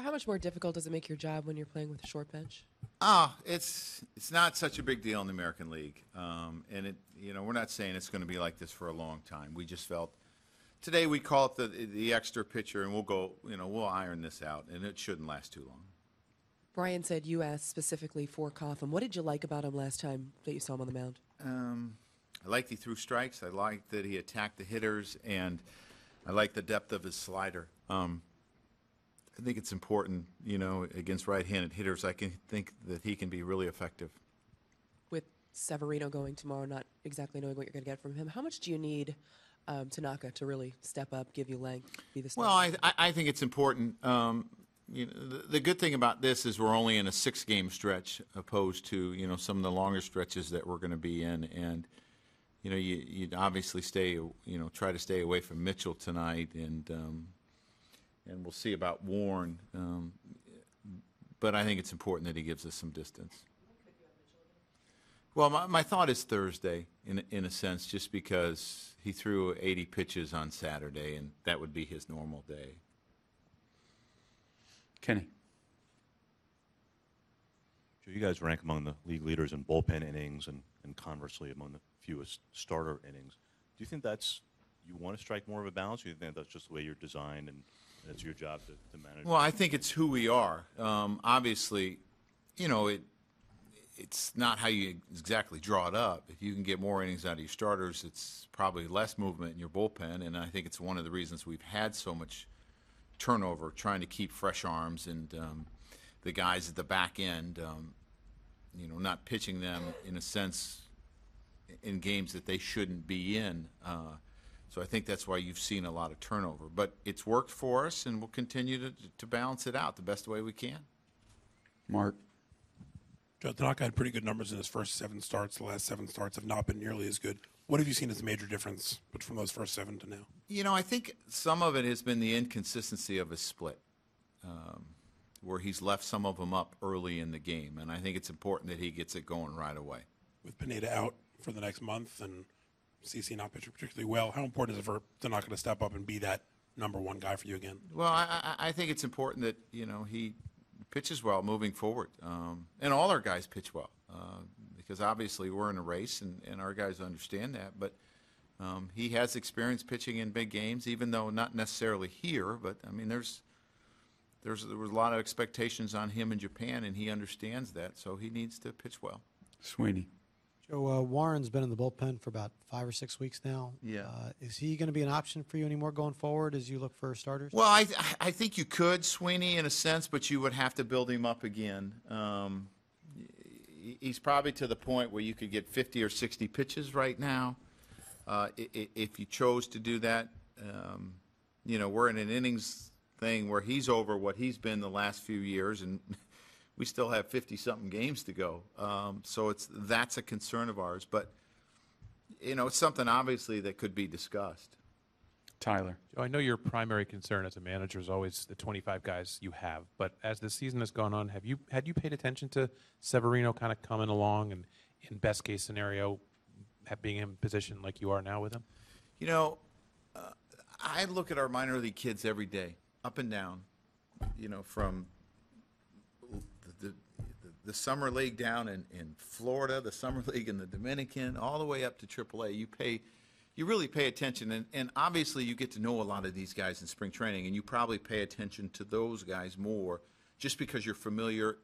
Joe, how much more difficult does it make your job when you're playing with a short bench? It's not such a big deal in the American League, and we're not saying it's going to be like this for a long time. We just felt today we call it the extra pitcher, and we'll iron this out, and it shouldn't last too long. Brian said you asked specifically for Coffin. What did you like about him last time that you saw him on the mound? I liked he threw strikes. I liked that he attacked the hitters, and I liked the depth of his slider. I think it's important, against right-handed hitters. I can think that he can be really effective. With Severino going tomorrow, not exactly knowing what you're going to get from him, how much do you need Tanaka to really step up, give you length, be the star? Well, I think it's important. The good thing about this is we're only in a 6-game stretch opposed to, some of the longer stretches that we're going to be in. And, you'd obviously try to stay away from Mitchell tonight, and we'll see about Warren. But I think it's important that he gives us some distance. Well, my thought is Thursday, in a sense, just because he threw 80 pitches on Saturday, and that would be his normal day. Kenny. Joe, you guys rank among the league leaders in bullpen innings and conversely among the fewest starter innings. Do you think you want to strike more of a balance, or do you think that's just the way you're designed and it's your job to manage? Well, I think it's who we are. Obviously, it's not how you exactly draw it up. If you can get more innings out of your starters, it's probably less movement in your bullpen, and I think it's one of the reasons we've had so much turnover, trying to keep fresh arms and the guys at the back end, not pitching them in a sense in games that they shouldn't be in. So I think that's why you've seen a lot of turnover. But it's worked for us, and we'll continue to balance it out the best way we can. Mark. Joe, Tanaka had pretty good numbers in his first 7 starts. The last 7 starts have not been nearly as good. What have you seen as a major difference from those first 7 to now? I think some of it has been the inconsistency of his split, where he's left some of them up early in the game. And I think it's important that he gets it going right away. With Pineda out for the next month and CC not pitching particularly well, how important is it for Tanaka to step up and be that number 1 guy for you again? Well, I think it's important that, he pitches well moving forward. And all our guys pitch well. Because obviously we're in a race, and our guys understand that. But he has experience pitching in big games, even though not necessarily here. But, I mean, there was a lot of expectations on him in Japan, and he understands that. So he needs to pitch well. Sweeney. Joe, Warren's been in the bullpen for about 5 or 6 weeks now. Yeah. Is he going to be an option for you anymore going forward as you look for starters? Well, I think you could, Sweeney, in a sense, but you would have to build him up again. He's probably to the point where you could get 50 or 60 pitches right now. If you chose to do that, we're in an innings thing where he's over what he's been the last few years, and we still have 50-something games to go. So that's a concern of ours. But, it's something obviously that could be discussed. Tyler. Joe, I know your primary concern as a manager is always the 25 guys you have, but as the season has gone on, had you paid attention to Severino kind of coming along and, in best case scenario, being in position like you are now with him? I look at our minor league kids every day, up and down, from the summer league down in Florida, the summer league in the Dominican, all the way up to AAA. You really pay attention, and obviously you get to know a lot of these guys in spring training, and you probably pay attention to those guys more just because you're familiar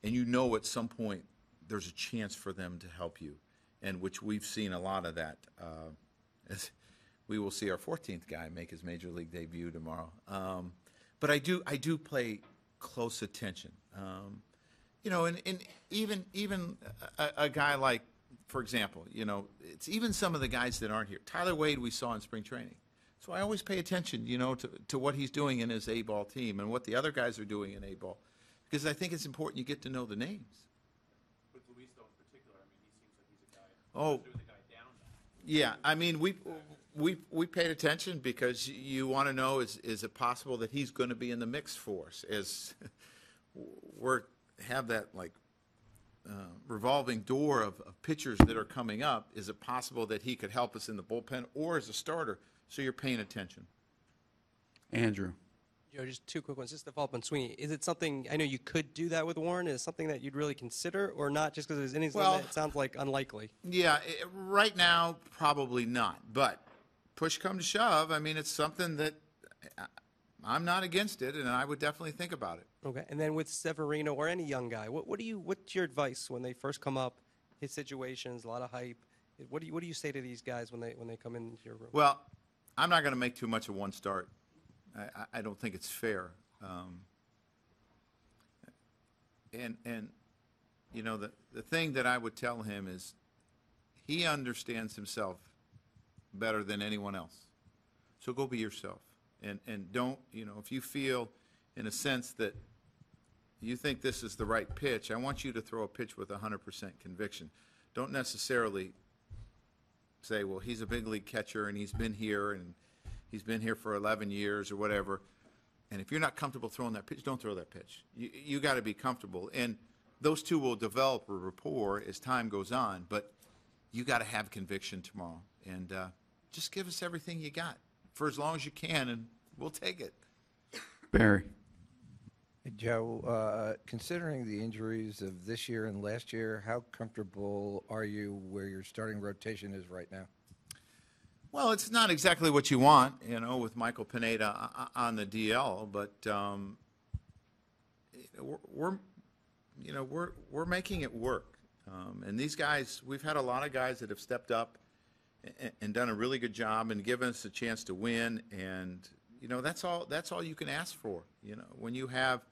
and at some point there's a chance for them to help you, and which we've seen a lot of that. As we will see our 14th guy make his major league debut tomorrow. But I do pay close attention. And even a guy like, for example, it's even some of the guys that aren't here. Tyler Wade we saw in spring training. So I always pay attention, to what he's doing in his A-ball team and what the other guys are doing in A-ball. Because I think it's important you get to know the names. With Luis, though, in particular, I mean, he seems like he's a guy down now. Yeah, I mean, we paid attention because you want to know, is it possible that he's going to be in the mix for us? As have that, revolving door of pitchers that are coming up. Is it possible that he could help us in the bullpen or as a starter? So you're paying attention. Andrew. Joe, just two quick ones. Just to follow up on Sweeney, is it something, I know you could do that with Warren, is it something that you'd really consider or not just because of his innings limit? It sounds like unlikely. Yeah, right now, probably not. But push come to shove, I mean, it's something that I'm not against it, and I would definitely think about it. Okay, and then with Severino or any young guy, what's your advice when they first come up, his situations, a lot of hype? What do you say to these guys when they come into your room? Well, I'm not going to make too much of one start. I don't think it's fair. And you know, the thing that I would tell him is he understands himself better than anyone else. So go be yourself. And don't, you know, if you feel in a sense that you think this is the right pitch, I want you to throw a pitch with 100% conviction. Don't necessarily say, well, he's a big league catcher and he's been here for 11 years or whatever. And if you're not comfortable throwing that pitch, don't throw that pitch. You got to be comfortable. And those two will develop a rapport as time goes on, but you got to have conviction tomorrow. And just give us everything you got for as long as you can, and we'll take it. Barry. Joe, considering the injuries of this year and last year, how comfortable are you where your starting rotation is right now? Well, it's not exactly what you want, you know, with Michael Pineda on the DL, but we're making it work. And these guys, we've had a lot of guys that have stepped up and done a really good job and given us a chance to win. And you know, that's all you can ask for. You know, when you have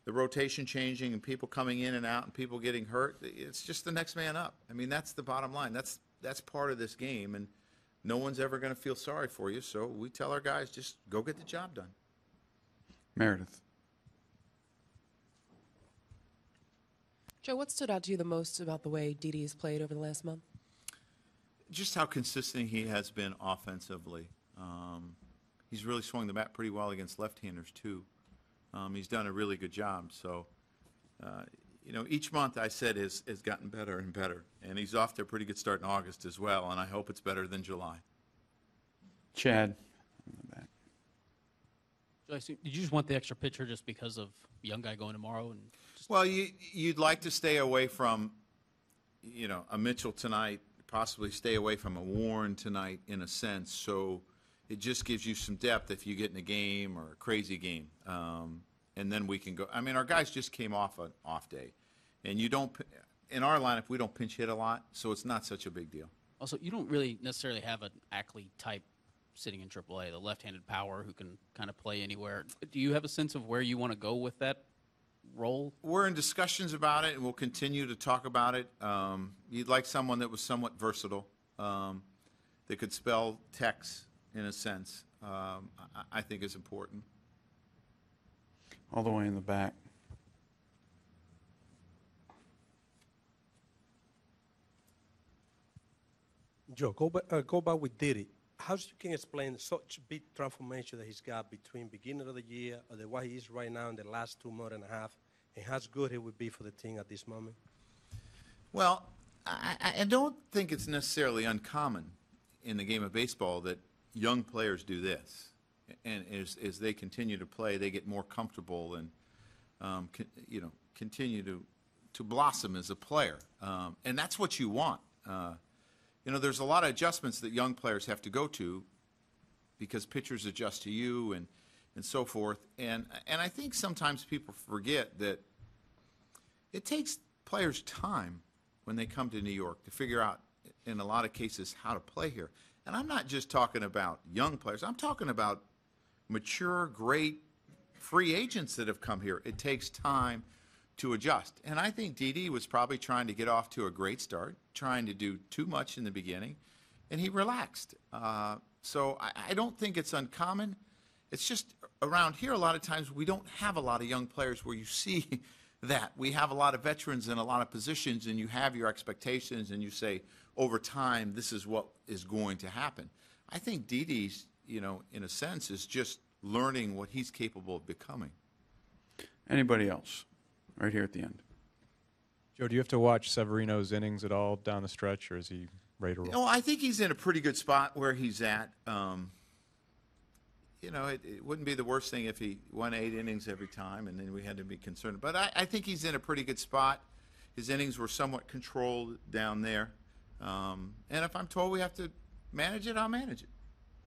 the rotation changing and people coming in and out and people getting hurt, it's just the next man up. I mean, that's the bottom line. That's part of this game, and no one's ever going to feel sorry for you. So we tell our guys, just go get the job done. Meredith. Joe, what stood out to you the most about the way Didi's played over the last month? Just how consistent he has been offensively. He's really swung the bat pretty well against left-handers, too. He's done a really good job. So, you know, each month I said has gotten better and better. And he's off to a pretty good start in August as well, and I hope it's better than July. Chad. In the back. So did you just want the extra pitcher just because of young guy going tomorrow? And well, you'd like to stay away from, you know, a Mitchell tonight, possibly stay away from a Warren tonight in a sense. So it just gives you some depth if you get in a game or a crazy game. And then we can go. I mean, our guys just came off an off day. And you don't, in our lineup, we don't pinch hit a lot, so it's not such a big deal. also, you don't really necessarily have an Ackley type sitting in AAA, the left-handed power who can kind of play anywhere. Do you have a sense of where you want to go with that role? We're in discussions about it, and we'll continue to talk about it. You'd like someone that was somewhat versatile, that could spell text in a sense, I think is important. All the way in the back. Joe, go back with Diddy. How you can explain such big transformation that he's got between beginning of the year or the way he is right now in the last 2 months and a half, and how good he would be for the team at this moment? Well, I don't think it's necessarily uncommon in the game of baseball that young players do this. And as they continue to play, they get more comfortable and, you know, continue to blossom as a player. And that's what you want. You know, there's a lot of adjustments that young players have to go to because pitchers adjust to you and so forth. And I think sometimes people forget that it takes players time when they come to New York to figure out, in a lot of cases, how to play here. And I'm not just talking about young players. I'm talking about mature, great free agents that have come here. It takes time to adjust. And I think Didi was probably trying to get off to a great start, trying to do too much in the beginning, and he relaxed. So I don't think it's uncommon. It's just around here a lot of times we don't have a lot of young players where you see that. We have a lot of veterans in a lot of positions, and you have your expectations, and you say, over time, this is what is going to happen. I think Didi's, you know, in a sense, is just learning what he's capable of becoming. Anybody else? Right here at the end. Joe, do you have to watch Severino's innings at all down the stretch, or is he ready to roll? No, I think he's in a pretty good spot where he's at. you know, it wouldn't be the worst thing if he won 8 innings every time, and then we had to be concerned. But I think he's in a pretty good spot. His innings were somewhat controlled down there. And if I'm told we have to manage it, I'll manage it.